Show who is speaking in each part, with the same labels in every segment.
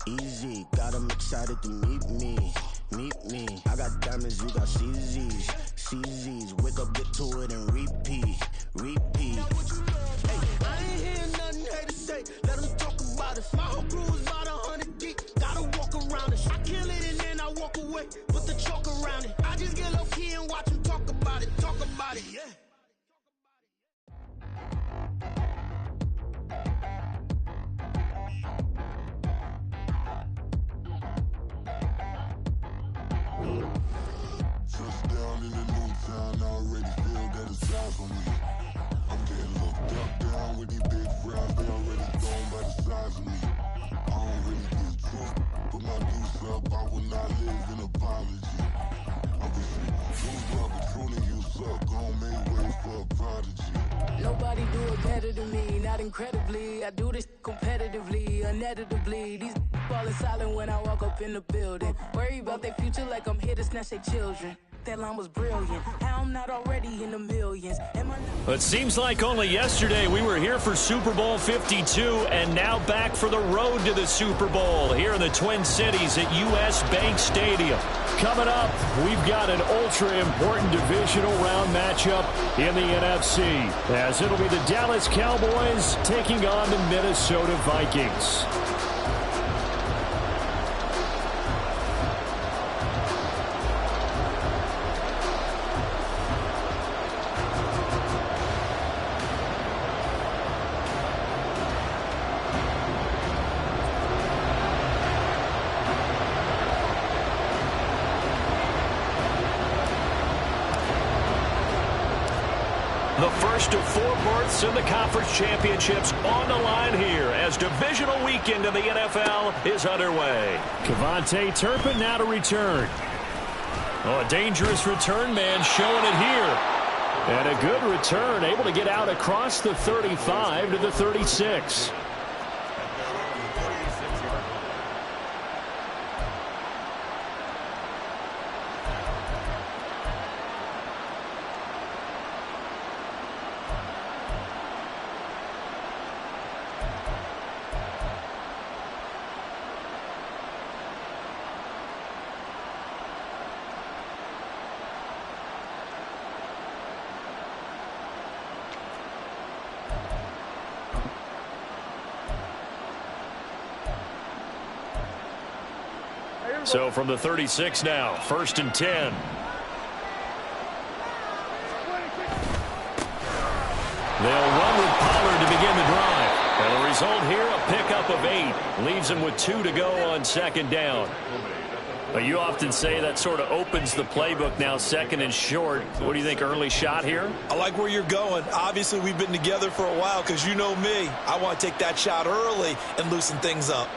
Speaker 1: Easy, got 'em excited to meet me. Meet me. I got diamonds, you got CZs. CZs, wake up, get to it, and repeat. Repeat. Hey, I ain't hear nothing haters say. Let them talk about it. My whole crew is about 100 deep. Gotta walk around it. I kill it and then I walk away. Put the chalk around it. I just get low key and watch them talk about it. Talk about it, yeah.
Speaker 2: Touchdown in the new town, I already feel that it's time for me. I'm getting looked up down with these big frowns, they already thrown by the size of me. I don't really get truth, put my deuce up, I will not live in apology. I wish you up, but truly you suck, gon' make way for a prodigy.
Speaker 3: Nobody do it better than me, not incredibly. I do this competitively, uneditably. These falling silent when I walk up in the building. Worry about their future like I'm here to snatch their children. That line was brilliant. How I'm not already in the millions.
Speaker 4: It seems like only yesterday we were here for Super Bowl 52 and now back for the road to the Super Bowl here in the Twin Cities at US Bank Stadium. Coming up, we've got an ultra-important divisional round matchup in the NFC, as it'll be the Dallas Cowboys taking on the Minnesota Vikings. The first of 4 berths in the conference championships on the line here as divisional weekend in the NFL is underway. Kevontae Turpin now to return. Oh, a dangerous return man showing it here. And a good return, able to get out across the 35 to the 36. So from the 36 now, 1st and 10. They'll run with Pollard to begin the drive. And the result here, a pickup of 8. Leaves them with 2 to go on 2nd down. But you often say that sort of opens the playbook now, 2nd and short. What do you think, early shot here?
Speaker 5: I like where you're going. Obviously, we've been together for a while because you know me. I want to take that shot early and loosen things up.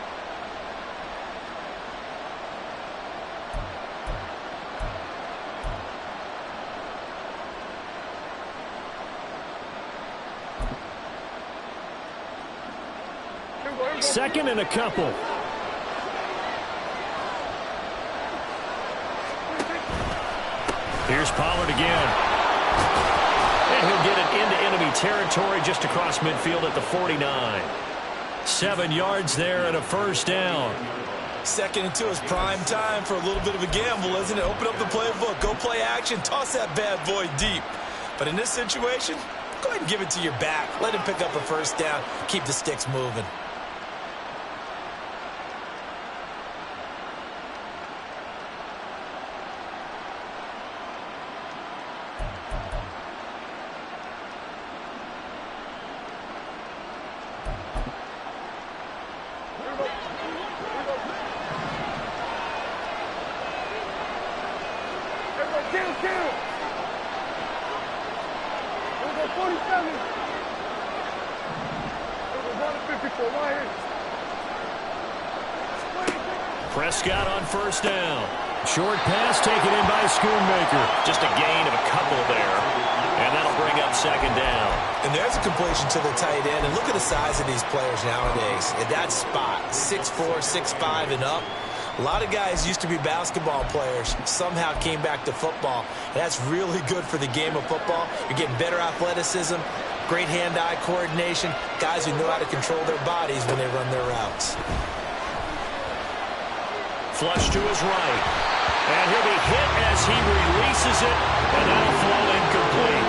Speaker 4: Second and a couple. Here's Pollard again. And he'll get it into enemy territory just across midfield at the 49. 7 yards there and a 1st down.
Speaker 5: 2nd and 2 is prime time for a little bit of a gamble, isn't it? Open up the playbook, go play action, toss that bad boy deep. But in this situation, go ahead and give it to your back. Let him pick up a 1st down, keep the sticks moving.
Speaker 4: Prescott on 1st down. Short pass taken in by Schoonmaker. Just a gain of a couple there. And that'll bring up 2nd down.
Speaker 5: And there's a completion to the tight end. And look at the size of these players nowadays. At that spot, 6'4", 6'5", and up. A lot of guys used to be basketball players, somehow came back to football. And that's really good for the game of football. You're getting better athleticism, great hand-eye coordination, guys who know how to control their bodies when they run their routes.
Speaker 4: Flush to his right. And he'll be hit as he releases it, and that'll fall incomplete.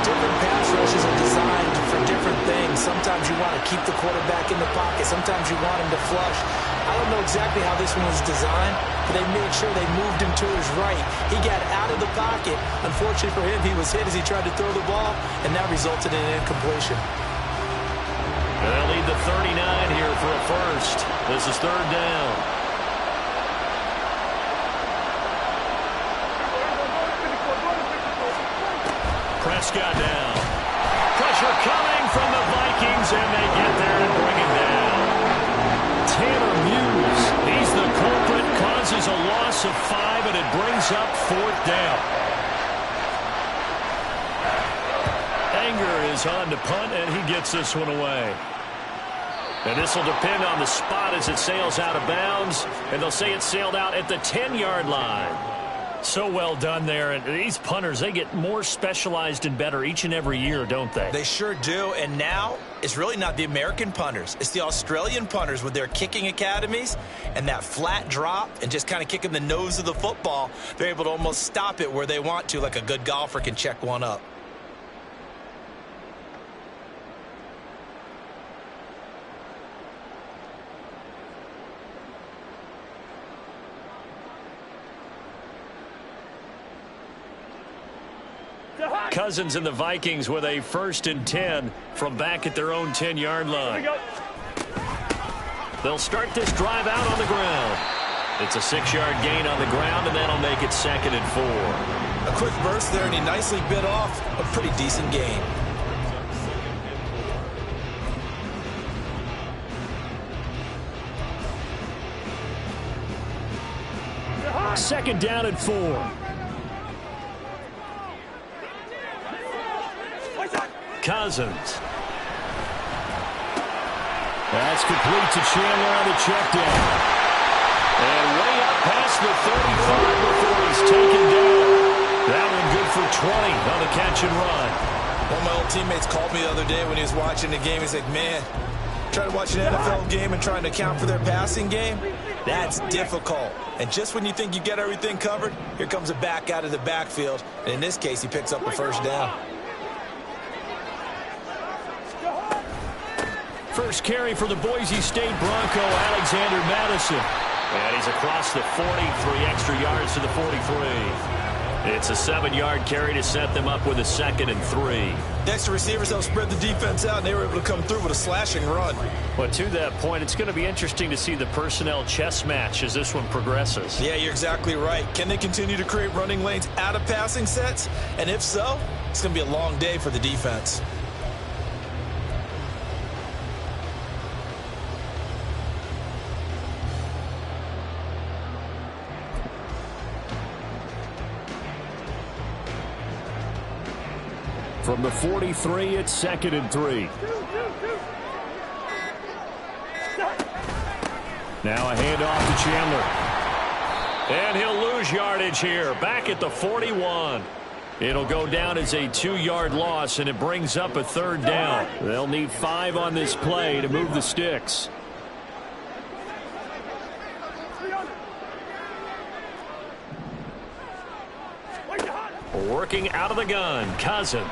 Speaker 5: Different pass rushes are designed for different things. Sometimes you want to keep the quarterback in the pocket. Sometimes you want him to flush. I don't know exactly how this one was designed, but they made sure they moved him to his right. He got out of the pocket. Unfortunately for him, he was hit as he tried to throw the ball, and that resulted in an incompletion.
Speaker 4: They'll lead the 39 here for a first. This is third down. Prescott down. Pressure coming from the Vikings, and they get there and bring him down. Tanner Muse, he's the culprit, causes a loss of 5, and it brings up fourth down. Anger is on to punt, and he gets this one away. And this will depend on the spot as it sails out of bounds, and they'll say it sailed out at the 10-yard line. So well done there. And these punters, they get more specialized and better each and every year, don't they?
Speaker 5: They sure do. And now it's really not the American punters. It's the Australian punters with their kicking academies and that flat drop and just kind of kicking the nose of the football. They're able to almost stop it where they want to, like a good golfer can check one up.
Speaker 4: Cousins and the Vikings with a 1st and 10 from back at their own 10-yard line. They'll start this drive out on the ground. It's a 6-yard gain on the ground, and that'll make it 2nd and 4.
Speaker 5: A quick burst there, and he nicely bit off a pretty decent gain.
Speaker 4: Second down and 4. Cousins. That's complete to Chandler on the check down. And way up past the 35 before he's taken down. That one good for 20 on the catch and run.
Speaker 5: One of my old teammates called me the other day when he was watching the game. He's like, man, trying to watch an NFL game and trying to account for their passing game, that's difficult. And just when you think you get everything covered, here comes a back out of the backfield. And in this case, he picks up a first down.
Speaker 4: First carry for the Boise State Bronco, Alexander Madison. And he's across the 40, 3 extra yards to the 43. It's a 7-yard carry to set them up with a 2nd and 3.
Speaker 5: The extra receivers helped spread the defense out, and they were able to come through with a slashing run.
Speaker 4: But to that point, it's going to be interesting to see the personnel chess match as this one progresses.
Speaker 5: Yeah, you're exactly right. Can they continue to create running lanes out of passing sets? And if so, it's going to be a long day for the defense.
Speaker 4: From the 43, it's 2nd and 3. Now a handoff to Chandler. And he'll lose yardage here, back at the 41. It'll go down as a 2-yard loss, and it brings up a 3rd down. They'll need 5 on this play to move the sticks. Working out of the gun, Cousins.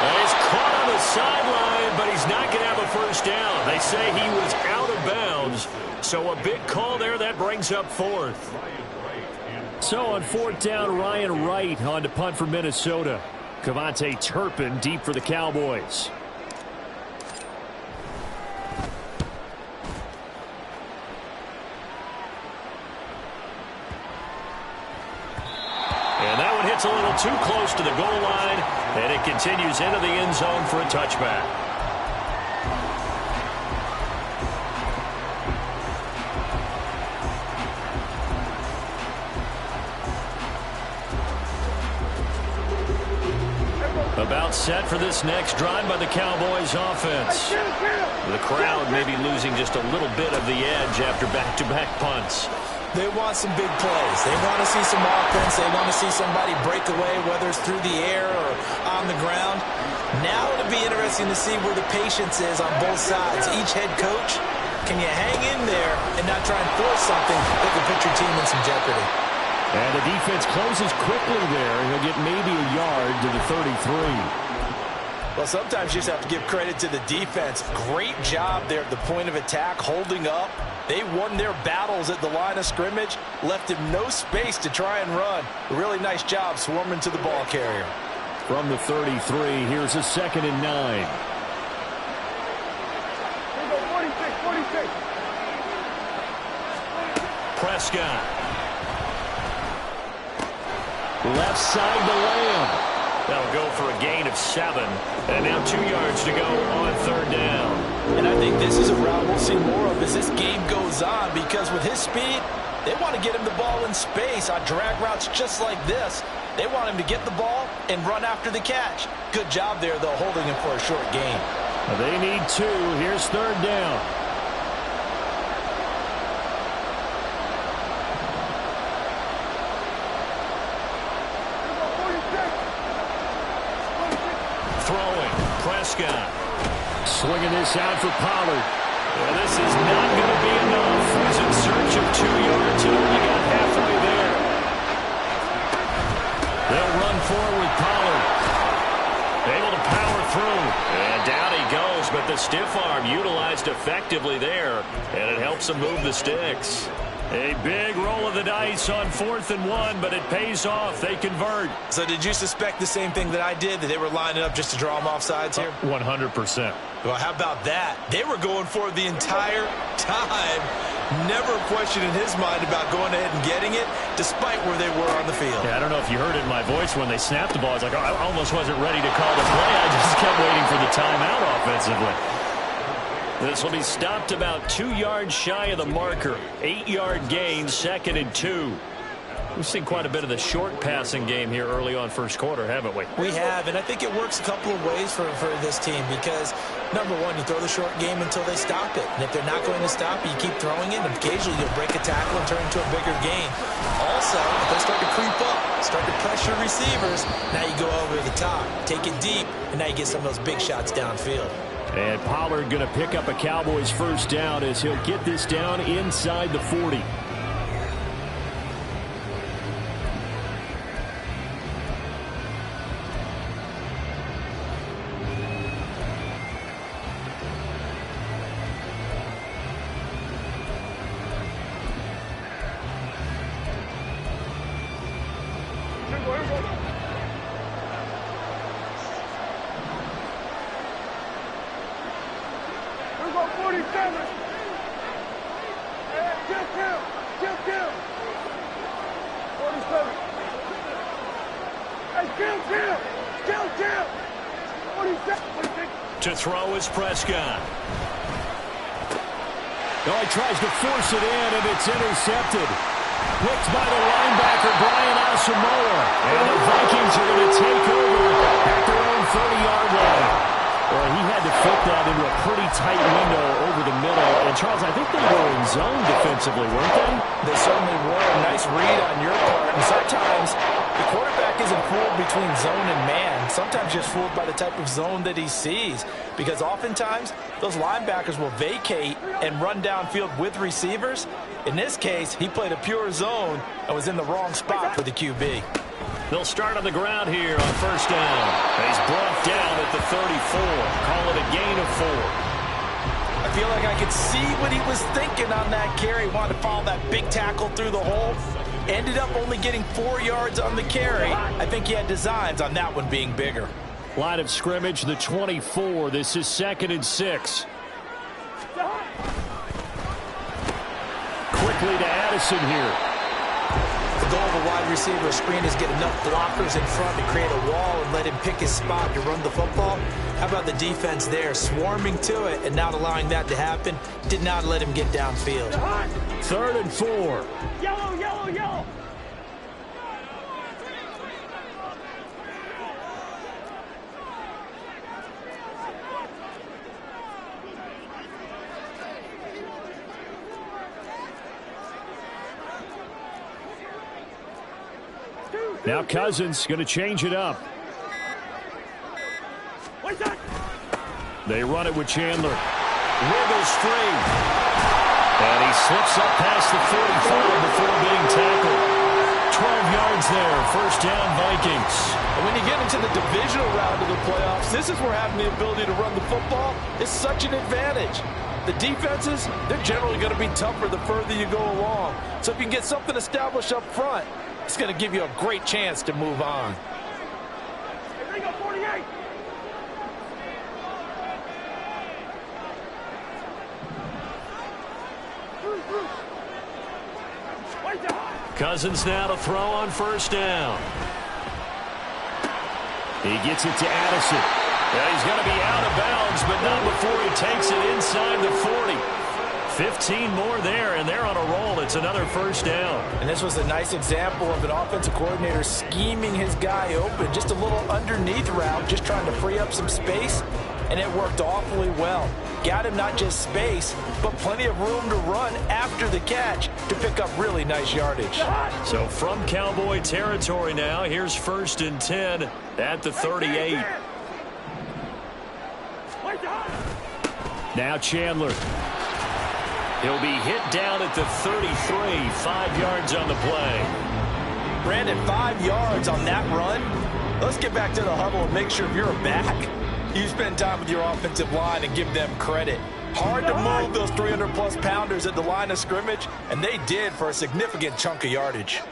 Speaker 4: And he's caught on the sideline, but he's not going to have a first down. They say he was out of bounds, so a big call there that brings up 4th. So on 4th down, Ryan Wright on to punt for Minnesota. Cavante Turpin deep for the Cowboys. And that one hits a little too close to the goal line, and it continues into the end zone for a touchback. About set for this next drive by the Cowboys offense. The crowd maybe losing just a little bit of the edge after back-to-back punts.
Speaker 5: They want some big plays. They want to see some offense. They want to see somebody break away, whether it's through the air or on the ground. Now it'll be interesting to see where the patience is on both sides. Each head coach can you hang in there and not try and force something that could put your team in some jeopardy?
Speaker 4: And the defense closes quickly there. He'll get maybe a yard to the 33.
Speaker 5: Well, sometimes you just have to give credit to the defense. Great job there at the point of attack, holding up. They won their battles at the line of scrimmage, left him no space to try and run. A really nice job swarming to the ball carrier.
Speaker 4: From the 33, here's a 2nd and 9.
Speaker 6: 46.
Speaker 4: Prescott. Left side to Lamb. That'll go for a gain of 7. And now 2 yards to go on 3rd down.
Speaker 5: And I think this is a route we'll see more of as this game goes on, because with his speed, they want to get him the ball in space on drag routes just like this. They want him to get the ball and run after the catch. Good job there, though, holding him for a short gain.
Speaker 4: They need 2. Here's 3rd down. Prescott swinging this out for Pollard. Well, this is not going to be enough. He's in search of 2 yards and only got halfway there. They'll run forward with Pollard. Able to power through. And down he goes, but the stiff arm utilized effectively there. And it helps him move the sticks. A big roll of the dice on 4th and 1, but it pays off. They convert.
Speaker 5: So did you suspect the same thing that I did, that they were lining up just to draw them off sides here?
Speaker 4: 100%.
Speaker 5: Well, how about that? They were going for it the entire time. Never a question in his mind about going ahead and getting it, despite where they were on the field.
Speaker 4: Yeah, I don't know if you heard it in my voice when they snapped the ball. I was like, I almost wasn't ready to call the play. I just kept waiting for the timeout offensively. This will be stopped about 2 yards shy of the marker. 8-yard gain, 2nd and 2. We've seen quite a bit of the short passing game here early on first quarter, haven't we?
Speaker 5: We have, and I think it works a couple of ways for this team because, number one, you throw the short game until they stop it. And if they're not going to stop it, you keep throwing it, and occasionally you'll break a tackle and turn it into a bigger gain. Also, if they start to creep up, start to pressure receivers, now you go over the top, take it deep, and now you get some of those big shots downfield.
Speaker 4: And Pollard going to pick up a Cowboys first down as he'll get this down inside the 40. To throw is Prescott. Oh, he tries to force it in, and it's intercepted. Picked by the linebacker, Brian Asamoah. And the Vikings are going to take over at their own 30-yard line. Well, he had to fit that into a pretty tight window over the middle. And, Charles, I think they were in zone defensively, weren't they?
Speaker 5: They certainly were. A nice read on your part. And sometimes the quarterback isn't fooled between zone and man. Sometimes just fooled by the type of zone that he sees. Because oftentimes, those linebackers will vacate and run downfield with receivers. In this case, he played a pure zone and was in the wrong spot for the QB.
Speaker 4: They'll start on the ground here on first down. He's brought down at the 34. Call it a gain of 4.
Speaker 5: I feel like I could see what he was thinking on that carry. He wanted to follow that big tackle through the hole. Ended up only getting 4 yards on the carry. I think he had designs on that one being bigger.
Speaker 4: Line of scrimmage, the 24. This is 2nd and 6. Quickly to Addison here.
Speaker 5: The goal of a wide receiver screen is get enough blockers in front to create a wall and let him pick his spot to run the football. How about the defense there, swarming to it and not allowing that to happen? Did not let him get downfield.
Speaker 4: 3rd and 4.
Speaker 6: Yellow, yellow, yellow.
Speaker 4: Now Cousins going to change it up. They run it with Chandler. Wiggles free. And he slips up past the 45 before being tackled. 12 yards there, first down Vikings.
Speaker 5: And when you get into the divisional round of the playoffs, this is where having the ability to run the football is such an advantage. The defenses, they're generally going to be tougher the further you go along. So if you can get something established up front, it's going to give you a great chance to move on.
Speaker 6: Here we go, 48.
Speaker 4: Cousins now to throw on first down. He gets it to Addison. Yeah, he's going to be out of bounds, but not before he takes it inside the 40. 15 more there, and they're on a roll. It's another first down.
Speaker 5: And this was a nice example of an offensive coordinator scheming his guy open. Just a little underneath route, just trying to free up some space, and it worked awfully well. Got him not just space, but plenty of room to run after the catch to pick up really nice yardage.
Speaker 4: So from Cowboy territory now, here's 1st and 10 at the 38. Now Chandler. He'll be hit down at the 33, 5 yards on the play.
Speaker 5: Brandon, 5 yards on that run. Let's get back to the huddle and make sure if you're a back, you spend time with your offensive line and give them credit. Hard to move those 300-plus pounders at the line of scrimmage, and they did for a significant chunk of yardage.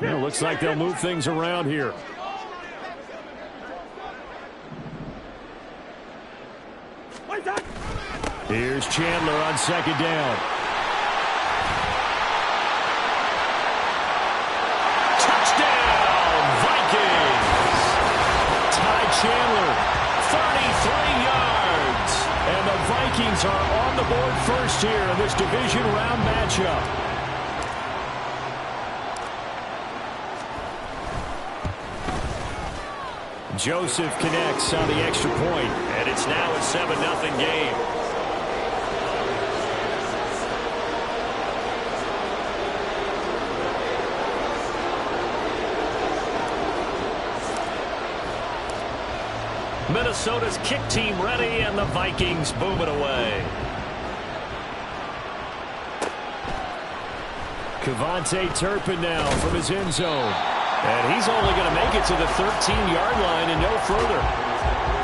Speaker 4: Well, looks like they'll move things around here. Here's Chandler on second down. Touchdown, Vikings! Ty Chandler, 33 yards. And the Vikings are on the board first here in this division round matchup. Joseph connects on the extra point, and it's now a 7-0 game. Minnesota's kick team ready, and the Vikings boom it away. Kevontae Turpin now from his end zone. And he's only going to make it to the 13-yard line and no further.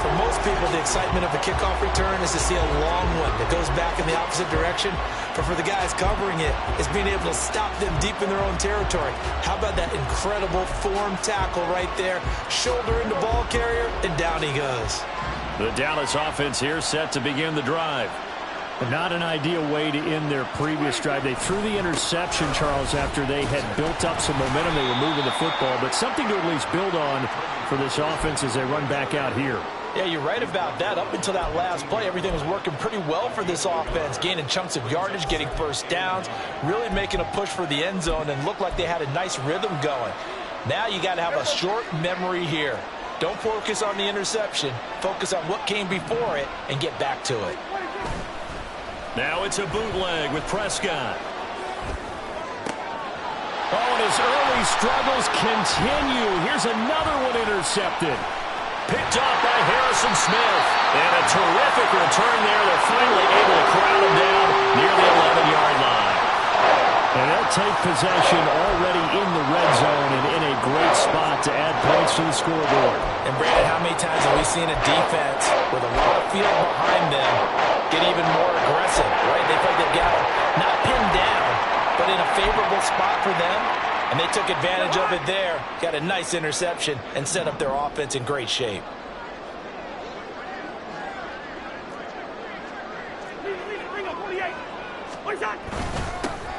Speaker 5: For most people, the excitement of a kickoff return is to see a long one that goes back in the opposite direction. But for the guys covering it, it's being able to stop them deep in their own territory. How about that incredible form tackle right there? Shoulder into ball carrier, and down he goes.
Speaker 4: The Dallas offense here set to begin the drive. Not an ideal way to end their previous drive. They threw the interception, Charles, after they had built up some momentum. They were moving the football, but something to at least build on for this offense as they run back out here.
Speaker 5: Yeah, you're right about that. Up until that last play, everything was working pretty well for this offense, gaining chunks of yardage, getting first downs, really making a push for the end zone, and looked like they had a nice rhythm going. Now you got to have a short memory here. Don't focus on the interception. Focus on what came before it and get back to it.
Speaker 4: Now it's a bootleg with Prescott. Oh, and his early struggles continue. Here's another one intercepted. Picked off by Harrison Smith. And a terrific return there. They're finally able to crowd him down near the 11-yard line. And they'll take possession already in the red zone and in a great spot to add points to the scoreboard.
Speaker 5: And, Brandon, how many times have we seen a defense with a lot of field behind them get even more aggressive, right? They feel like they've got them not pinned down, but in a favorable spot for them, and they took advantage of it there, got a nice interception, and set up their offense in great shape.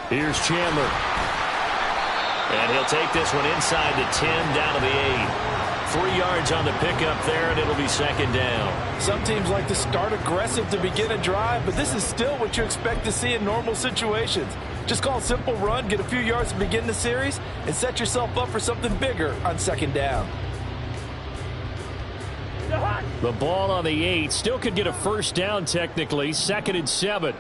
Speaker 4: Here's Chandler. And he'll take this one inside the 10, down to the 8. 3 yards on the pickup there, and it'll be second down.
Speaker 5: Some teams like to start aggressive to begin a drive, but this is still what you expect to see in normal situations. Just call a simple run, get a few yards to begin the series, and set yourself up for something bigger on second down.
Speaker 4: The ball on the 8. Still could get a first down technically. 2nd and 7.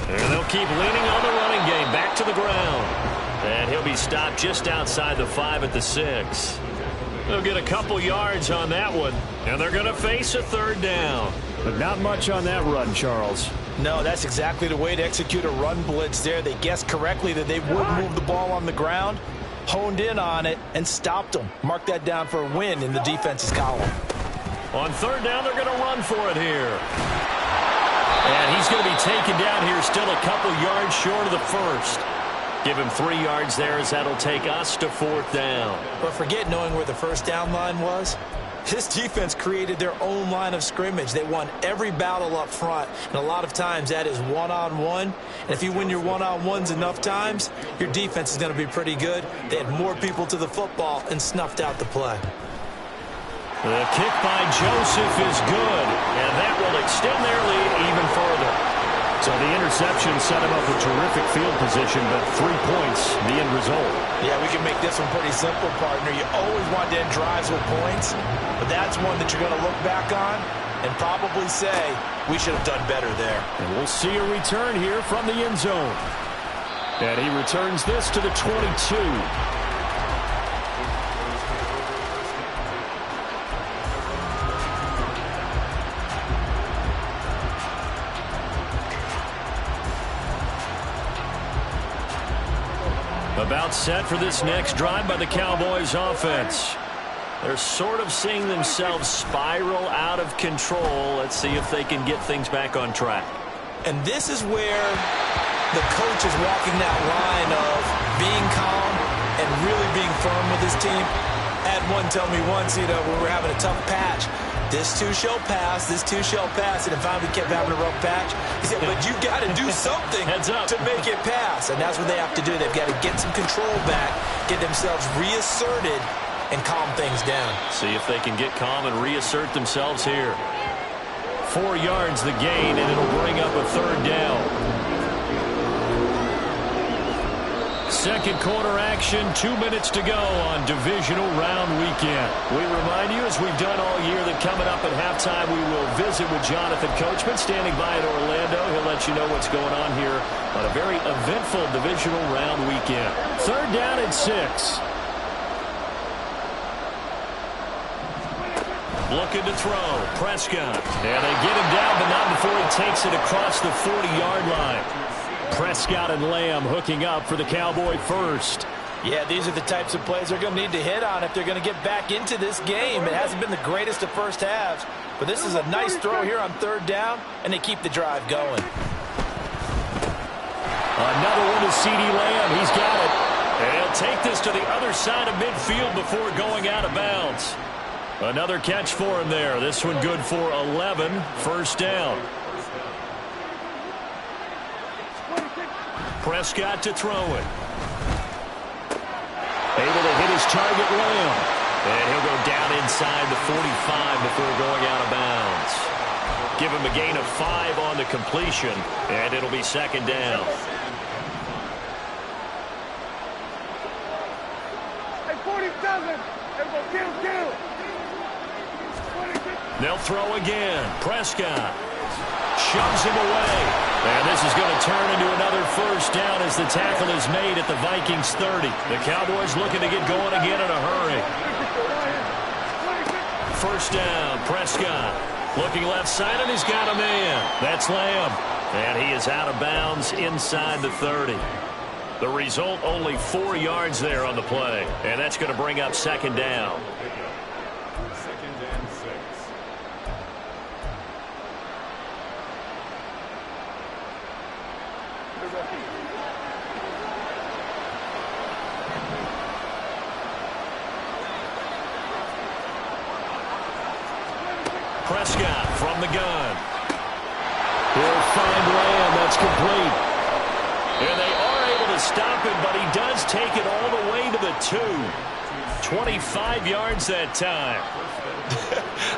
Speaker 4: And they'll keep leaning on the running game. Back to the ground. And he'll be stopped just outside the 5 at the 6. They'll get a couple yards on that one, and they're going to face a third down.
Speaker 7: But not much on that run, Charles.
Speaker 5: No, that's exactly the way to execute a run blitz there. They guessed correctly that they would move the ball on the ground, honed in on it, and stopped them. Mark that down for a win in the defense's column.
Speaker 4: On third down, they're going to run for it here. And he's going to be taken down here, still a couple yards short of the first. Give him 3 yards there, as that'll take us to fourth down.
Speaker 5: But forget knowing where the first down line was. This defense created their own line of scrimmage. They won every battle up front, and a lot of times that is one-on-one. And if you win your one-on-ones enough times, your defense is going to be pretty good. They had more people to the football and snuffed out the play.
Speaker 4: The kick by Joseph is good, and that will extend their lead even further.
Speaker 7: So the interception set him up with terrific field position, but 3 points, the end result.
Speaker 5: Yeah, we can make this one pretty simple, partner. You always want to end drives with points, but that's one that you're going to look back on and probably say, we should have done better there.
Speaker 7: And we'll see a return here from the end zone. And he returns this to the 22.
Speaker 4: About set for this next drive by the Cowboys offense. They're sort of seeing themselves spiral out of control. Let's see if they can get things back on track.
Speaker 5: And this is where the coach is walking that line of being calm and really being firm with his team. I had one tell me once, when we were having a tough patch, this too shall pass, this too shall pass, and if finally kept having a rough patch, he said, but you got to do something to make it pass, and that's what they have to do. They've got to get some control back, get themselves reasserted, and calm things down.
Speaker 4: See if they can get calm and reassert themselves here. 4 yards the gain, and it'll bring up a third down. Second quarter action, 2 minutes to go on divisional round weekend. We remind you, as we've done all year, that coming up at halftime, we will visit with Jonathan Coachman standing by in Orlando. He'll let you know what's going on here on a very eventful divisional round weekend. Third down and 6. Looking to throw. Prescott. And they get him down, but not before he takes it across the 40-yard line. Prescott and Lamb hooking up for the Cowboy first.
Speaker 5: Yeah, these are the types of plays they're going to need to hit on if they're going to get back into this game. It hasn't been the greatest of first halves, but this is a nice throw here on third down, and they keep the drive going.
Speaker 4: Another one to C.D. Lamb. He's got it. And he'll take this to the other side of midfield before going out of bounds. Another catch for him there. This one good for 11. First down. Prescott to throw it. Able to hit his target, Lamb. And he'll go down inside the 45 before going out of bounds. Give him a gain of 5 on the completion, and it'll be second down.
Speaker 6: Hey, 47. Everybody kill.
Speaker 4: They'll throw again. Prescott shoves him away. And this is going to turn into another first down as the tackle is made at the Vikings 30. The Cowboys looking to get going again in a hurry. First down, Prescott. Looking left side, and he's got a man. That's Lamb. And he is out of bounds inside the 30. The result, only 4 yards there on the play. And that's going to bring up second down. Prescott from the gun. He'll find Lamb. That's complete. And they are able to stop him, but he does take it all the way to the 2. 25 yards that time.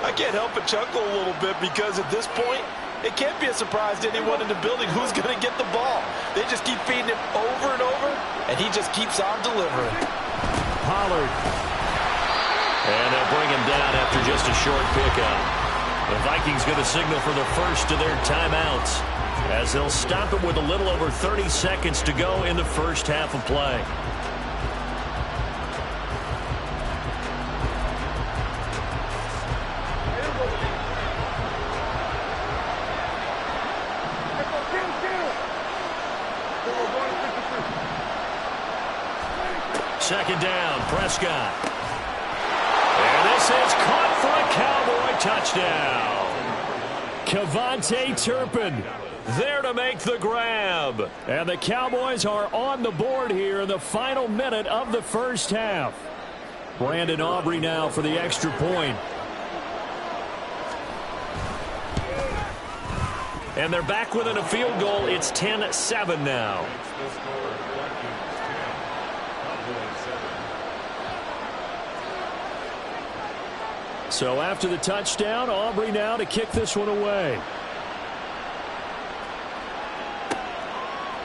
Speaker 5: I can't help but chuckle a little bit because at this point, it can't be a surprise to anyone in the building who's going to get the ball. They just keep feeding him over and over, and he just keeps on delivering.
Speaker 4: Pollard. And they'll bring him down after just a short pickup. The Vikings going to signal for the first of their timeouts as they'll stop it with a little over 30 seconds to go in the first half of play. second down. Prescott. And this is caught for a Cowboy touchdown. Kevontae Turpin there to make the grab. And the Cowboys are on the board here in the final minute of the first half. Brandon Aubrey now for the extra point. And they're back within a field goal. It's 10-7 now. So after the touchdown, Aubrey now to kick this one away.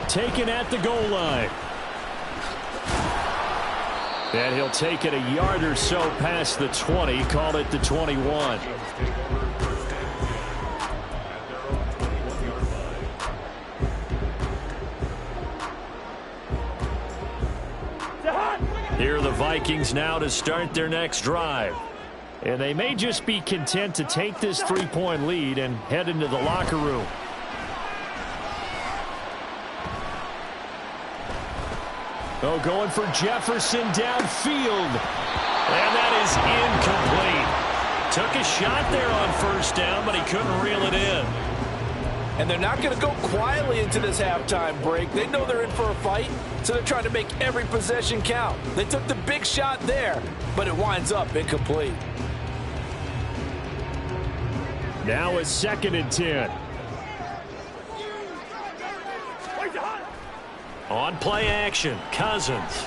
Speaker 4: Taken at the goal line. And he'll take it a yard or so past the 20. Call it the 21. Here are the Vikings now to start their next drive. And they may just be content to take this 3-point lead and head into the locker room. Oh, going for Jefferson downfield. And that is incomplete. Took a shot there on first down, but he couldn't reel it in.
Speaker 5: And they're not going to go quietly into this halftime break. They know they're in for a fight, so they're trying to make every possession count. They took the big shot there, but it winds up incomplete.
Speaker 7: Now it's 2nd and 10.
Speaker 4: On play action, Cousins.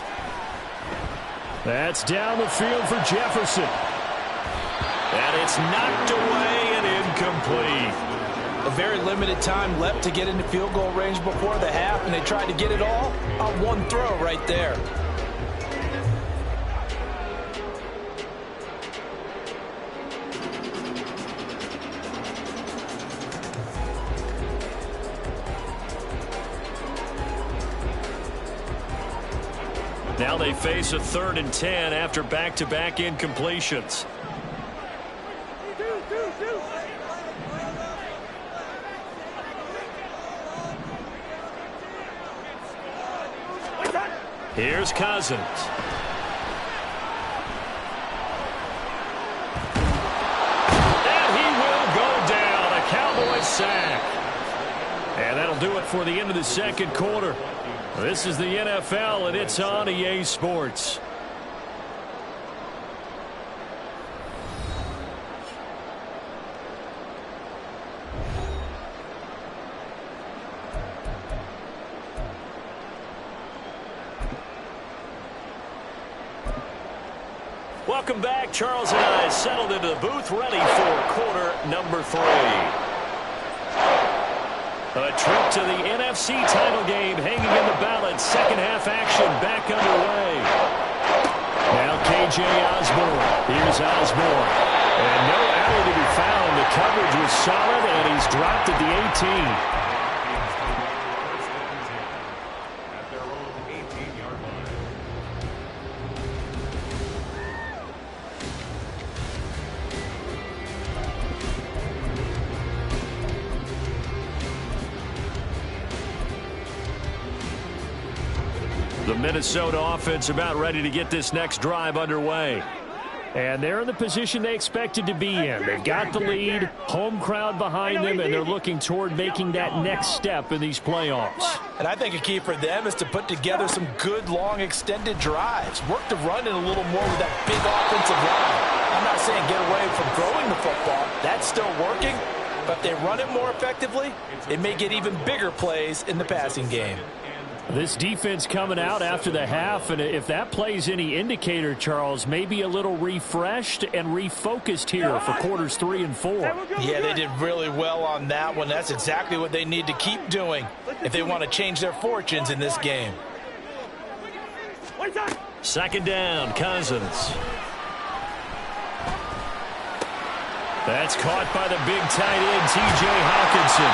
Speaker 7: That's down the field for Jefferson.
Speaker 4: And it's knocked away and incomplete.
Speaker 5: A very limited time left to get into field goal range before the half, and they tried to get it all on one throw right there.
Speaker 4: Now they face a 3rd and 10 after back-to-back incompletions. Here's Cousins. And he will go down. A Cowboys sack. And that'll do it for the end of the second quarter. This is the NFL, and it's on EA Sports. Welcome back. Charles and I settled into the booth, ready for quarter number 3. A trip to the NFC title game hanging in the balance. Second half action back underway. Now K.J. Osborne. Here's Osborne. And no error to be found. The coverage was solid, and he's dropped at the 18. The Minnesota offense about ready to get this next drive underway.
Speaker 7: And they're in the position they expected to be in. They've got the lead, home crowd behind them, and they're looking toward making that next step in these playoffs.
Speaker 5: And I think a key for them is to put together some good, long, extended drives. Work the run in a little more with that big offensive line. I'm not saying get away from throwing the football. That's still working. But if they run it more effectively, it may get even bigger plays in the passing game.
Speaker 7: This defense coming out after the half, and if that plays any indicator, Charles, maybe a little refreshed and refocused here for quarters 3 and 4.
Speaker 5: Yeah, they did really well on that one. That's exactly what they need to keep doing if they want to change their fortunes in this game.
Speaker 4: Second down, Cousins. That's caught by the big tight end, T.J. Hawkinson.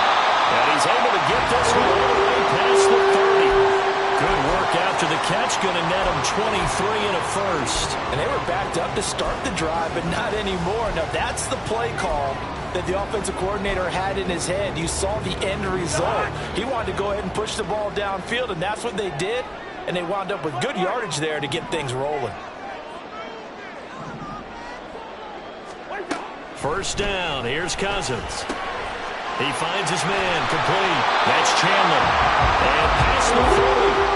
Speaker 4: And he's able to get this one all the way past the 30. Good work after the catch, going to net him 23 and a first.
Speaker 5: And they were backed up to start the drive, but not anymore. Now that's the play call that the offensive coordinator had in his head. You saw the end result. He wanted to go ahead and push the ball downfield, and that's what they did. and they wound up with good yardage there to get things rolling.
Speaker 4: First down, here's Cousins. He finds his man, complete. That's Chandler. And past the 40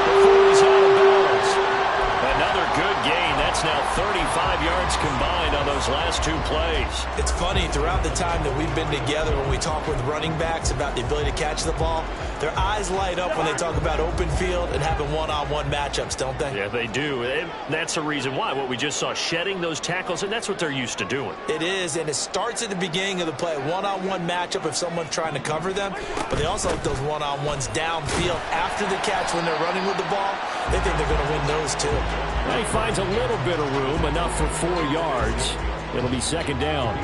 Speaker 4: before he's out of bounds. Another good gain. That's now 35 yards combined on those last two plays.
Speaker 5: It's funny, throughout the time that we've been together, when we talk with running backs about the ability to catch the ball, their eyes light up when they talk about open field and having one-on-one matchups, don't they?
Speaker 4: Yeah, they do. And that's the reason why. What we just saw, shedding those tackles, and that's what they're used to doing.
Speaker 5: It is, and it starts at the beginning of the play. One-on-one matchup if someone's trying to cover them, but they also like those one-on-ones downfield after the catch when they're running with the ball. They think they're going to win those too.
Speaker 7: He finds a little bit of room, enough for 4 yards. It'll be second down.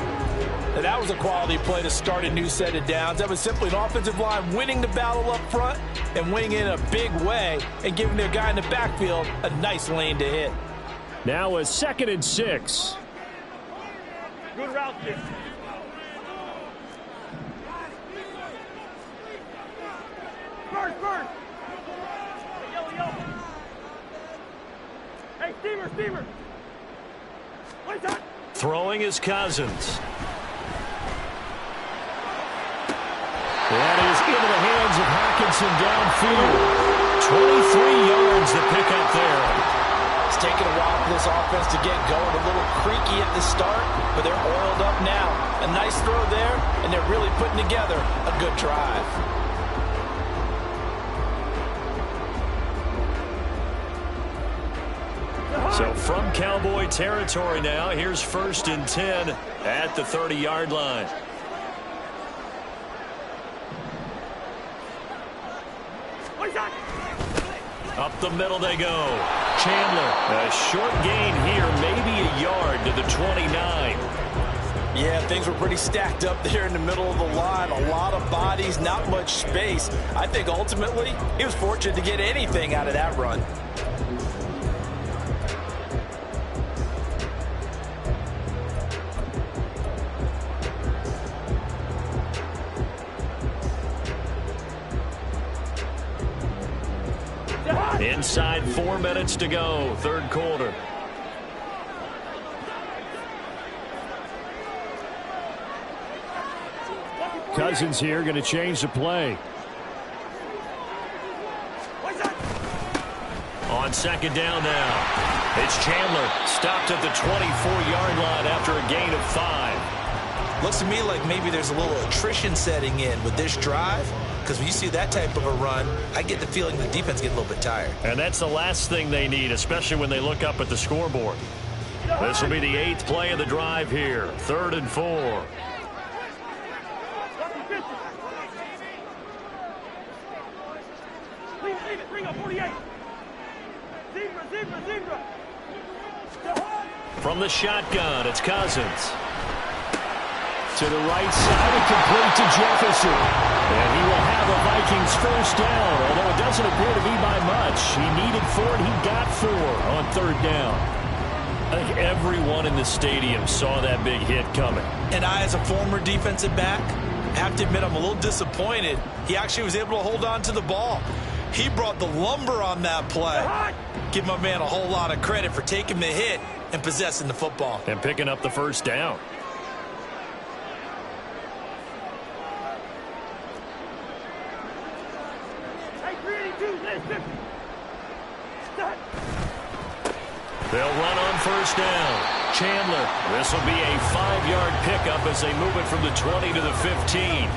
Speaker 5: And that was a quality play to start a new set of downs. That was simply an offensive line winning the battle up front and winning in a big way and giving their guy in the backfield a nice lane to hit.
Speaker 7: Now a 2nd and 6.
Speaker 6: Good route, kid. First. Hey, yo. Hey, steamer.
Speaker 4: Throwing is Cousins. That is into the hands of Hockenson downfield. 23 yards to pick up there.
Speaker 5: It's taken a while for this offense to get going. A little creaky at the start, but they're oiled up now. A nice throw there, and they're really putting together a good drive.
Speaker 4: So from Cowboy territory now, here's 1st and 10 at the 30-yard line. Up the middle they go. Chandler, a short gain here, maybe a yard to the 29.
Speaker 5: Yeah, things were pretty stacked up there in the middle of the line. A lot of bodies, not much space. I think ultimately he was fortunate to get anything out of that run.
Speaker 4: Inside 4 minutes to go, third quarter.
Speaker 7: Cousins here going to change the play.
Speaker 4: On second down now, it's Chandler, stopped at the 24-yard line after a gain of 5.
Speaker 5: Looks to me like maybe there's a little attrition setting in with this drive, because when you see that type of a run, I get the feeling the defense gets a little bit tired.
Speaker 4: And that's the last thing they need, especially when they look up at the scoreboard. This will be the 8th play of the drive here, 3rd and 4.
Speaker 6: Bring up 48. Zebra.
Speaker 4: From the shotgun, it's Cousins.
Speaker 7: To the right side and complete to Jefferson. And he will have a Vikings first down, although it doesn't appear to be by much. He needed 4 and he got 4 on 3rd down.
Speaker 4: I think everyone in the stadium saw that big hit coming.
Speaker 5: And I, as a former defensive back, have to admit I'm a little disappointed. He actually was able to hold on to the ball. He brought the lumber on that play. Give my man a whole lot of credit for taking the hit and possessing the football.
Speaker 4: And picking up the first down. They'll run on first down. Chandler, this will be a 5-yard pickup as they move it from the 20 to the 15.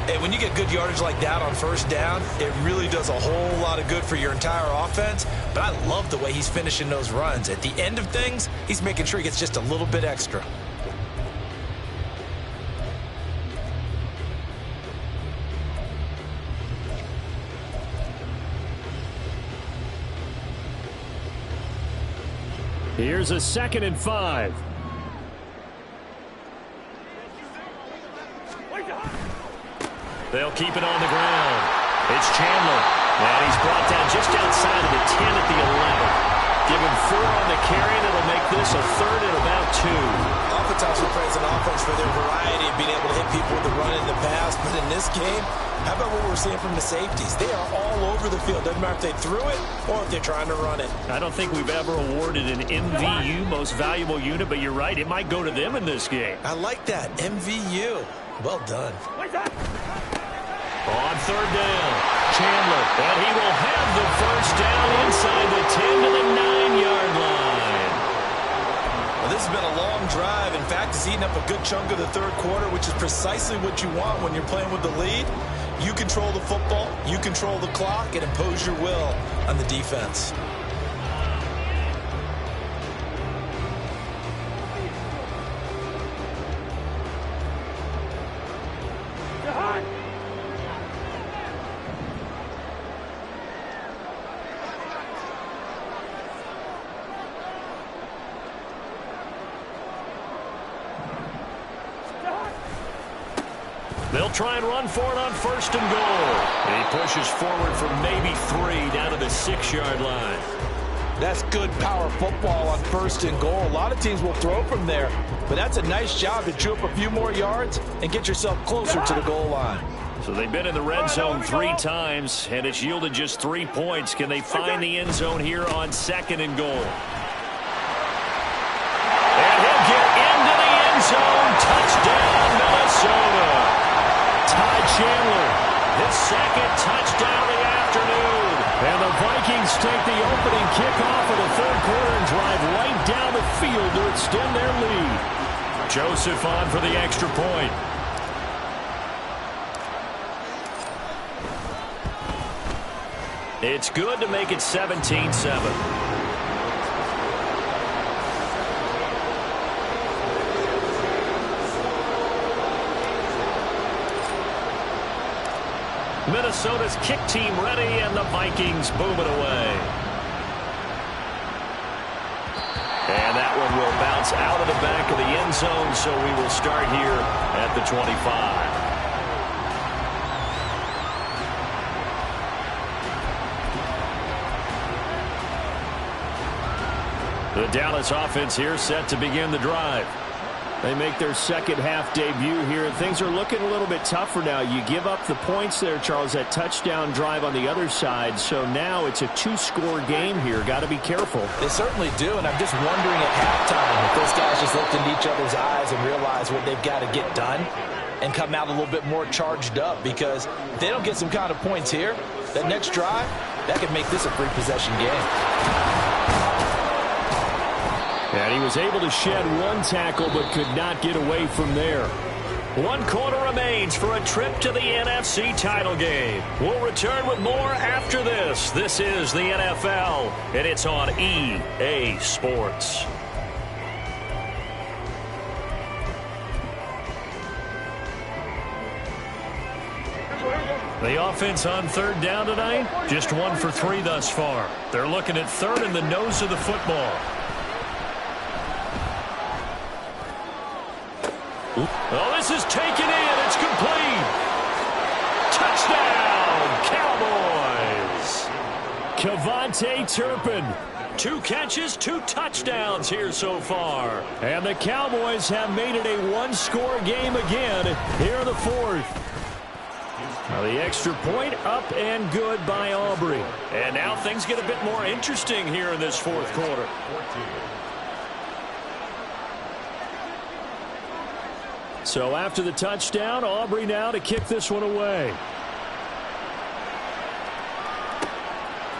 Speaker 5: And when you get good yardage like that on first down, it really does a whole lot of good for your entire offense. But I love the way he's finishing those runs. At the end of things, he's making sure he gets just a little bit extra.
Speaker 7: Here's a 2nd and 5.
Speaker 4: They'll keep it on the ground. It's Chandler. And he's brought down just outside of the 10 at the 11. Give him 4 on the carry, and it'll make this a 3rd and about 2.
Speaker 5: Oftentimes we praise an offense for their variety of being able to hit people with the run in the pass. But in this game, how about what we're seeing from the safeties? They are all over the field. Doesn't matter if they threw it or if they're trying to run it.
Speaker 4: I don't think we've ever awarded an MVU, most valuable unit, but you're right. It might go to them in this game.
Speaker 5: I like that. MVU. Well done.
Speaker 4: On third down, Chandler, and he will have the first down inside the 10 to the 9-yard line.
Speaker 5: Well, this has been a long drive. In fact, it's eaten up a good chunk of the third quarter, which is precisely what you want when you're playing with the lead. You control the football, you control the clock, and impose your will on the defense.
Speaker 4: They'll try and run for it on first and goal. He pushes forward for maybe 3 down to the 6-yard line.
Speaker 5: That's good power football on first and goal. A lot of teams will throw from there, but that's a nice job to chew up a few more yards and get yourself closer to the goal line.
Speaker 4: So they've been in the red zone 3 times, and it's yielded just 3 points. Can they find the end zone here on second and goal? And he'll get into the end zone. Touchdown, Minnesota. Ty Chandler, his second touchdown of the afternoon. And the Vikings take the opening kickoff of the third quarter and drive right down the field to extend their lead. Joseph on for the extra point. It's good to make it 17-7. Minnesota's kick team ready, and the Vikings boom it away. And that one will bounce out of the back of the end zone, so we will start here at the 25. The Dallas offense here set to begin the drive. They make their second half debut here. Things are looking a little bit tougher now. You give up the points there, Charles, that touchdown drive on the other side. So now it's a 2-score game here. Got to be careful.
Speaker 5: They certainly do, and I'm just wondering at halftime if those guys just looked into each other's eyes and realized what they've got to get done and come out a little bit more charged up, because if they don't get some kind of points here, that next drive, that could make this a free possession game.
Speaker 4: And he was able to shed 1 tackle but could not get away from there. 1 quarter remains for a trip to the NFC title game. We'll return with more after this. This is the NFL, and it's on EA Sports. The offense on third down tonight, just 1 for 3 thus far. They're looking at third in the nose of the football. Oh, this is taken in. It's complete. Touchdown, Cowboys. Kevontae Turpin. 2 catches, 2 touchdowns here so far. And the Cowboys have made it a 1-score game again here in the 4th. Now the extra point up and good by Aubrey. And now things get a bit more interesting here in this 4th quarter. So after the touchdown, Aubrey now to kick this one away.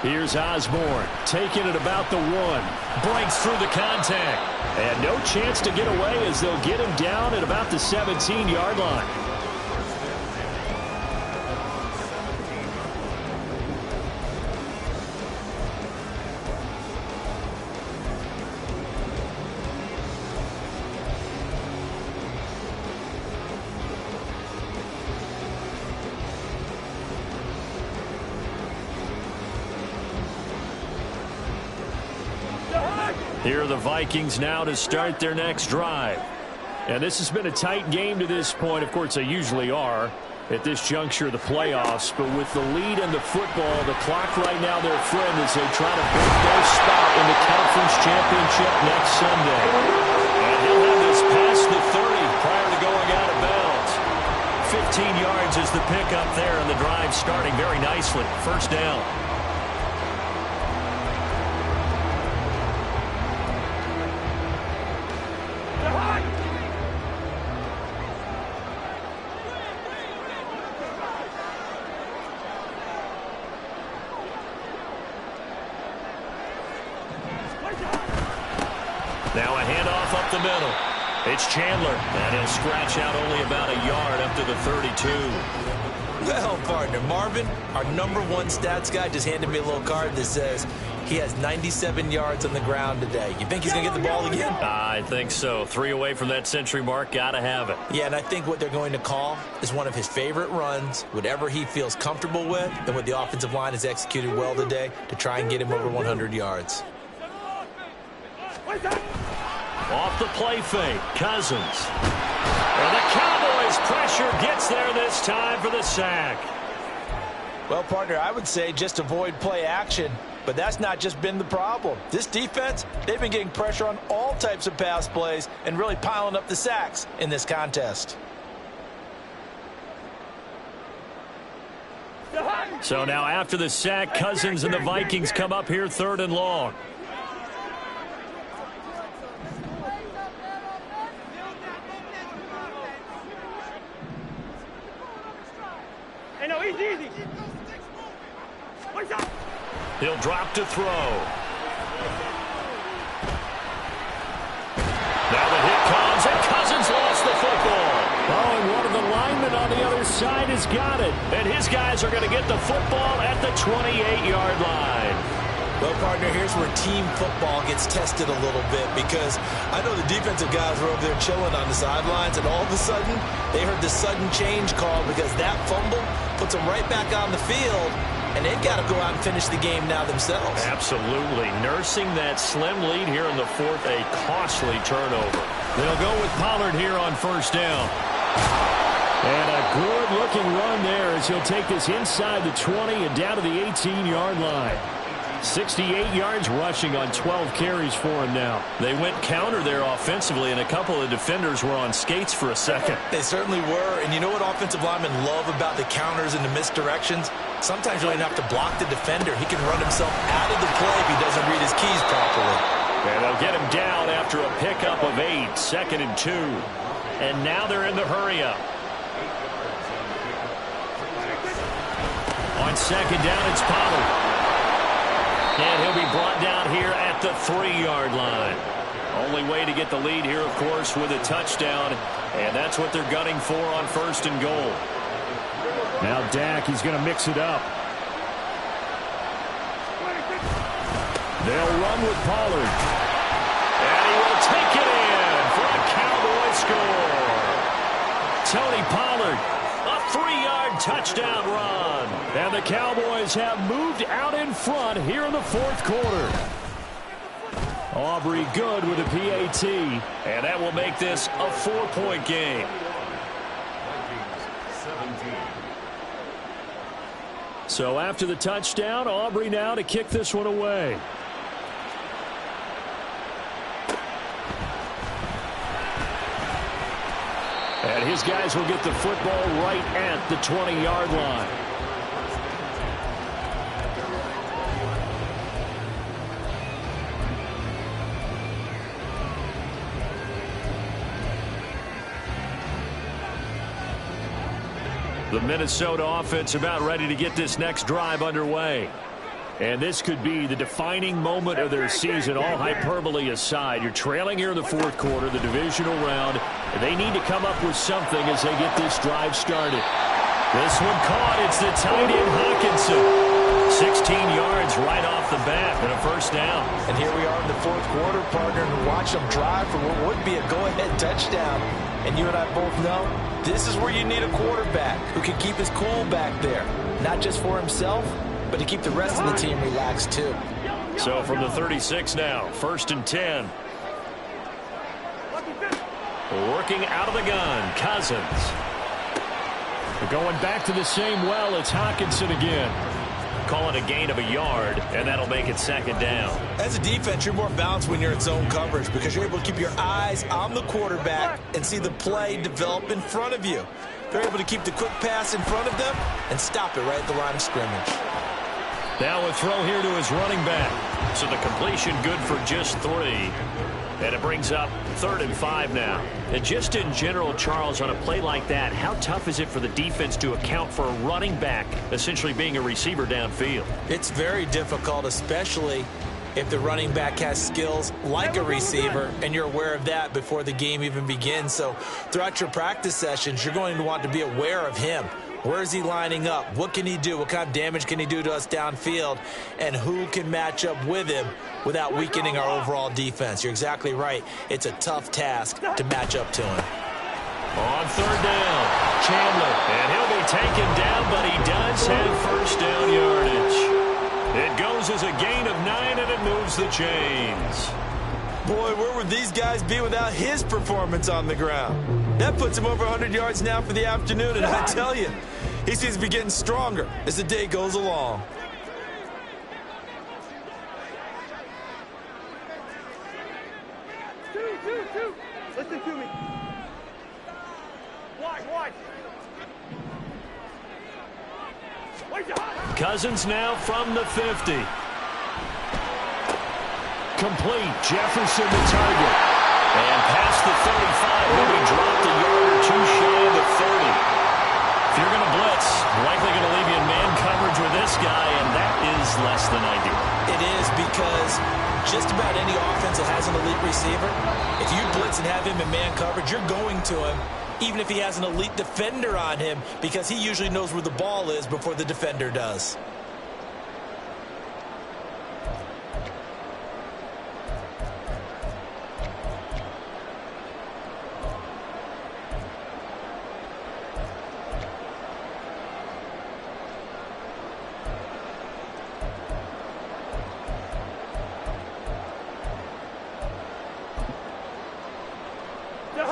Speaker 4: Here's Osborne, taking it about the 1. Breaks through the contact. And no chance to get away as they'll get him down at about the 17-yard line. Here are the Vikings now to start their next drive. And this has been a tight game to this point. Of course, they usually are at this juncture of the playoffs. But with the lead in the football, the clock right now their friend as they try to break their spot in the conference championship next Sunday. And he'll have this past the 30 prior to starting very nicely. First down. Now a handoff up the middle. It's Chandler, and he'll scratch out only about a yard up to the 32.
Speaker 5: Well, partner, Marvin, our #1 stats guy, just handed me a little card that says he has 97 yards on the ground today. You think he's going to get the ball again?
Speaker 4: I think so. 3 away from that century mark. Got to have it.
Speaker 5: Yeah, and I think what they're going to call is one of his favorite runs, whatever he feels comfortable with, and what the offensive line has executed well today to try and get him over 100 yards.
Speaker 4: Off the play fake, Cousins. And the Cowboys' pressure gets there this time for the sack.
Speaker 5: Well, partner, I would say just avoid play action, but that's not just been the problem. This defense, they've been getting pressure on all types of pass plays and really piling up the sacks in this contest.
Speaker 4: So now after the sack, Cousins and the Vikings come up here 3rd and long.
Speaker 6: Hey, no, easy.
Speaker 4: He'll drop to throw. Now the hit comes, and Cousins lost the football. Oh, and one of the linemen on the other side has got it. And his guys are going to get the football at the 28-yard line.
Speaker 5: Well, partner, here's where team football gets tested a little bit, because I know the defensive guys were over there chilling on the sidelines, and all of a sudden they heard the sudden change call because that fumble puts them right back on the field, and they've got to go out and finish the game now themselves.
Speaker 4: Absolutely. Nursing that slim lead here in the 4th, a costly turnover. They'll go with Pollard here on 1st down. And a good-looking run there as he'll take this inside the 20 and down to the 18-yard line. 68 yards rushing on 12 carries for him now. They went counter there offensively, and a couple of defenders were on skates for a second.
Speaker 5: They certainly were, and you know what offensive linemen love about the counters and the misdirections? Sometimes you don't have to block the defender. He can run himself out of the play if he doesn't read his keys properly.
Speaker 4: And they'll get him down after a pickup of 8, 2nd and 2. And now they're in the hurry-up. On 2nd down, it's Pollard. And he'll be brought down here at the 3-yard line. Only way to get the lead here, of course, with a touchdown. And that's what they're gunning for on 1st and goal. Now Dak, he's going to mix it up. They'll run with Pollard. And he will take it in for a Cowboy score. Tony Pollard, a 3-yard touchdown run. And the Cowboys have moved out in front here in the 4th quarter. Aubrey good with a PAT. And that will make this a 4-point game. So after the touchdown, Aubrey now to kick this one away. And his guys will get the football right at the 20-yard line. The Minnesota offense about ready to get this next drive underway. And this could be the defining moment of their season, all hyperbole aside. You're trailing here in the 4th quarter, the divisional round. And they need to come up with something as they get this drive started. This one caught. It's the tight end Hawkinson. 16 yards right off the bat and a 1st down.
Speaker 5: And here we are in the 4th quarter, partner, and watch them drive for what would be a go-ahead touchdown. And you and I both know this is where you need a quarterback who can keep his cool back there. Not just for himself, but to keep the rest of the team relaxed too.
Speaker 4: So from the 36 now, 1st and 10. Working out of the gun, Cousins. Going back to the same well, it's Hawkinson again. call it a gain of a yard, and that'll make it second down.
Speaker 5: As a defense, you're more balanced when you're in zone coverage because you're able to keep your eyes on the quarterback and see the play develop in front of you. They're able to keep the quick pass in front of them and stop it right at the line of scrimmage.
Speaker 4: Now a throw here to his running back. So the completion good for just 3. And it brings up 3rd and 5 now. And just in general, Charles, on a play like that, how tough is it for the defense to account for a running back essentially being a receiver downfield?
Speaker 5: It's very difficult, especially if the running back has skills like a receiver, and you're aware of that before the game even begins. So throughout your practice sessions, you're going to want to be aware of him. Where is he lining up? What can he do? What kind of damage can he do to us downfield? And who can match up with him without weakening our overall defense? You're exactly right. It's a tough task to match up to him.
Speaker 4: On 3rd down, Chandler. And he'll be taken down, but he does have first down yardage. It goes as a gain of 9, and it moves the chains.
Speaker 5: Boy, where would these guys be without his performance on the ground? That puts him over 100 yards now for the afternoon, and I tell you, he seems to be getting stronger as the day goes along.
Speaker 6: Two. Listen to me. Watch.
Speaker 4: Cousins now from the 50. Complete. Jefferson the target. And past the 35, he'll be dropped a yard or 2 shy of the 30. If you're going to blitz, likely going to leave you in man coverage with this guy, and that is less than ideal.
Speaker 5: It is because just about any offense that has an elite receiver, if you blitz and have him in man coverage, you're going to him, even if he has an elite defender on him, because he usually knows where the ball is before the defender does.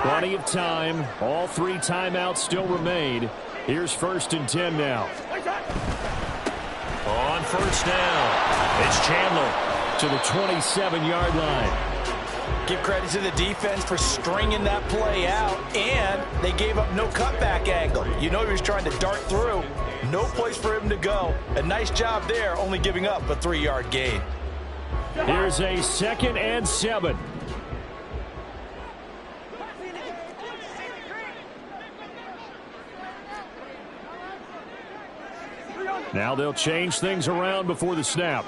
Speaker 7: Plenty of time. All 3 timeouts still remain. Here's 1st and 10 now.
Speaker 4: On 1st down, it's Chandler
Speaker 7: to the 27-yard line.
Speaker 5: Give credit to the defense for stringing that play out, and they gave up no cutback angle. You know he was trying to dart through. No place for him to go. A nice job there, only giving up a 3-yard gain.
Speaker 7: Here's a 2nd and 7. Now they'll change things around before the snap.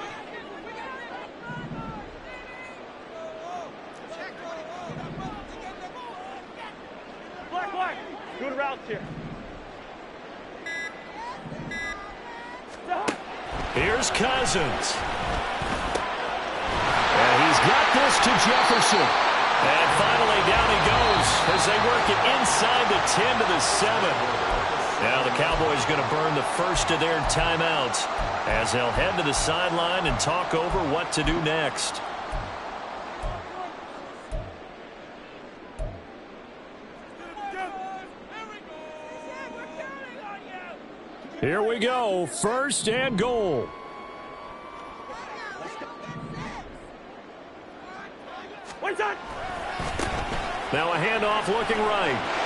Speaker 6: Black. Good routes here.
Speaker 4: Here's Cousins. And he's got this to Jefferson. And finally down he goes as they work it inside the 10 to the 7. Now the Cowboys going to burn the first of their timeouts as they'll head to the sideline and talk over what to do next.
Speaker 7: Here we go. 1st and goal.
Speaker 4: Now a handoff looking right.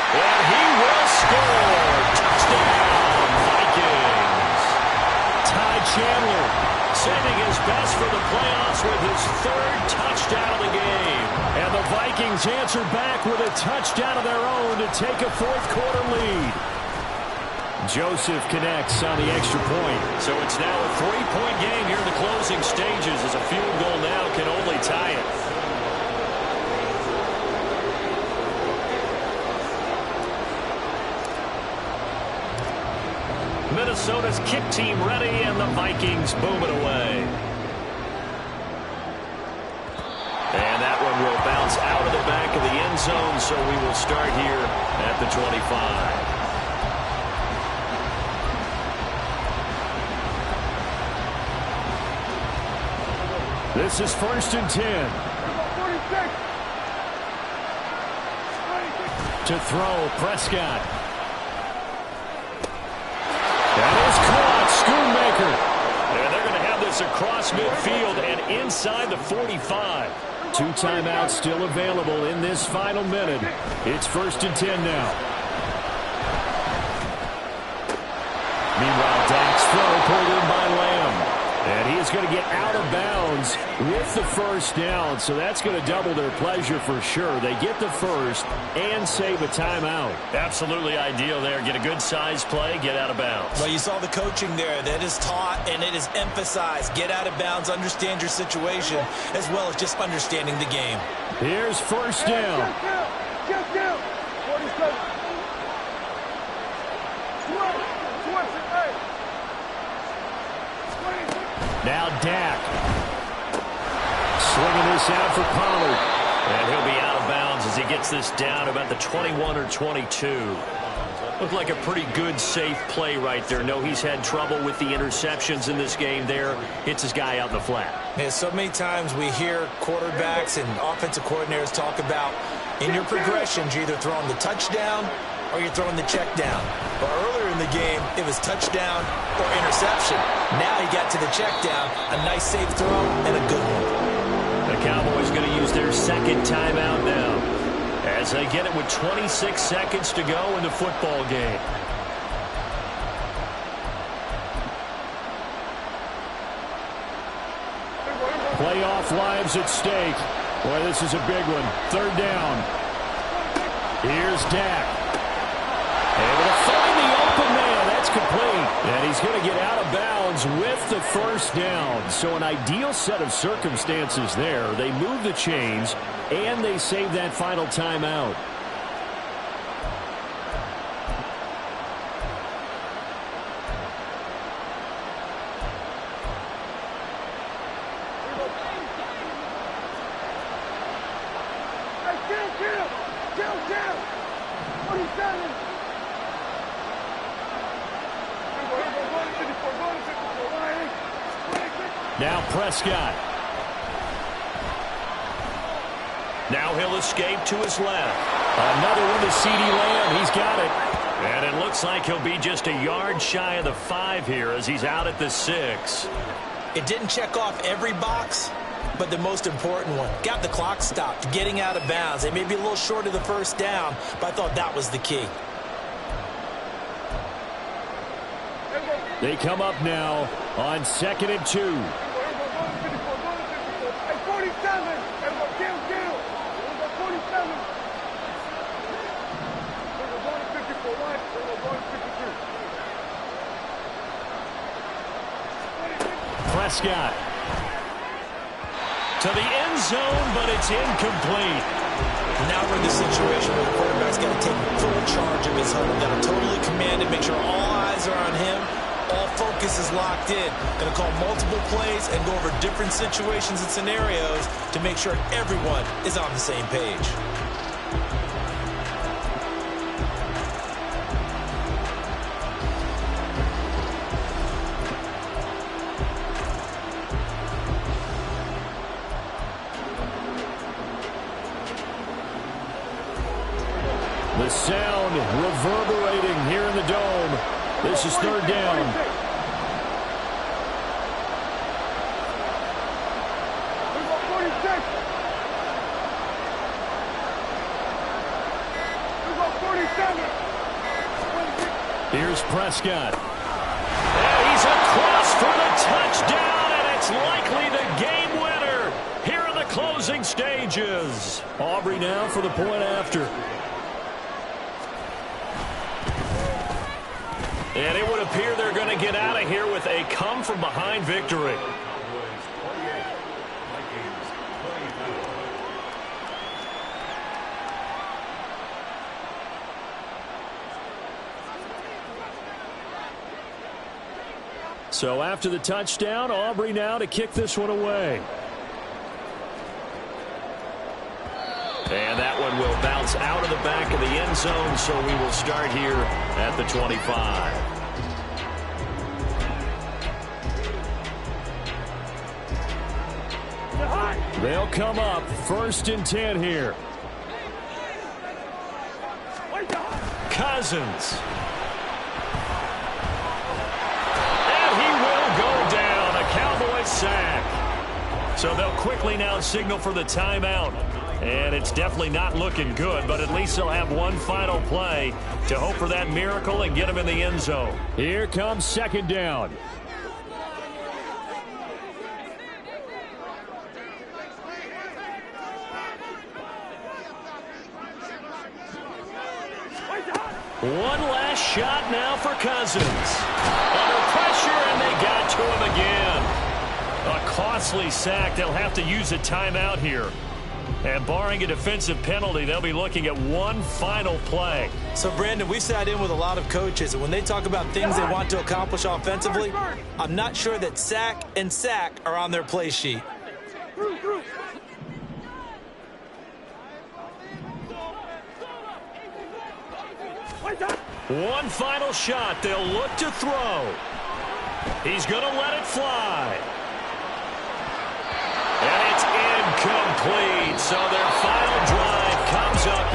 Speaker 4: And he will score. Touchdown, Vikings. Ty Chandler saving his best for the playoffs with his 3rd touchdown of the game.
Speaker 7: And the Vikings answer back with a touchdown of their own to take a 4th-quarter lead. Joseph connects on the extra point.
Speaker 4: So it's now a 3-point game here in the closing stages as a field goal now can only tie it. Minnesota's kick team ready, and the Vikings boom it away. And that one will bounce out of the back of the end zone, so we will start here at the 25.
Speaker 7: This is 1st and 10. To throw, Prescott. That is caught. Schoonmaker
Speaker 4: is across midfield and inside the 45.
Speaker 7: 2 timeouts still available in this final minute. It's 1st and 10 now. Meanwhile, Dak's throw pulled in by Lamb. And he is going to get out of bounds with the first down. So that's going to double their pleasure for sure. They get the first and save a timeout.
Speaker 4: Absolutely ideal there. Get a good size play, get out of bounds.
Speaker 5: Well, you saw the coaching there. That is taught and it is emphasized. Get out of bounds, understand your situation, as well as just understanding the game.
Speaker 7: Here's first down.
Speaker 6: Check down. 47.
Speaker 7: Now Dak. Slinging this out for Pollard.
Speaker 4: And he'll be out of bounds as he gets this down about the 21 or 22. Looked like a pretty good, safe play right there. No, he's had trouble with the interceptions in this game there. Hits his guy out in the flat.
Speaker 5: Yeah, so many times we hear quarterbacks and offensive coordinators talk about in your progressions, you're either throwing the touchdown or you're throwing the check down. But earlier in the game, it was touchdown or interception. Now he got to the check down, a nice safe throw, and a good one.
Speaker 4: The Cowboys going to use their second timeout now as they get it with 26 seconds to go in the football game.
Speaker 7: Playoff lives at stake. Boy, this is a big one. 3rd down. Here's Dak. Able to find the open man. That's complete. And he's going to get out of bounds with the first down. So an ideal set of circumstances there. They move the chains, and they save that final timeout. Now Prescott.
Speaker 4: Now he'll escape to his left.
Speaker 7: Another one to CeeDee Lamb. He's got it.
Speaker 4: And it looks like he'll be just a yard shy of the 5 here as he's out at the 6.
Speaker 5: It didn't check off every box, but the most important one. Got the clock stopped, getting out of bounds. They may be a little short of the first down, but I thought that was the key.
Speaker 7: They come up now on 2nd and 2. Prescott.
Speaker 4: To the end zone, but it's incomplete.
Speaker 5: Now we're in the situation where the quarterback's got to take full charge of his huddle. Got to totally command it, make sure all eyes are on him. All focus is locked in. Going to call multiple plays and go over different situations and scenarios to make sure everyone is on the same page.
Speaker 7: The sound reverberating here in the dome. This is 3rd down. Here's Prescott.
Speaker 4: And he's across for the touchdown, and it's likely the game winner here in the closing stages.
Speaker 7: Aubrey now for the point after.
Speaker 4: And it would appear they're going to get out of here with a come-from-behind victory.
Speaker 7: So after the touchdown, Aubrey now to kick this one away.
Speaker 4: And that one will bounce out of the back of the end zone, so we will start here at the 25.
Speaker 7: They'll come up 1st and 10 here.
Speaker 4: Cousins. And he will go down. The Cowboys So they'll quickly now signal for the timeout. And it's definitely not looking good, but at least they'll have one final play to hope for that miracle and get them in the end zone.
Speaker 7: Here comes second down.
Speaker 4: One last shot now for Cousins. Under pressure, and they got to him again. A costly sack. They'll have to use a timeout here. And barring a defensive penalty, they'll be looking at one final play.
Speaker 5: So, Brandon, we sat in with a lot of coaches, and when they talk about things they want to accomplish offensively, I'm not sure that sack and sack are on their play sheet.
Speaker 4: One final shot. They'll look to throw. He's going to let it fly. And it's incomplete. So their final drive comes up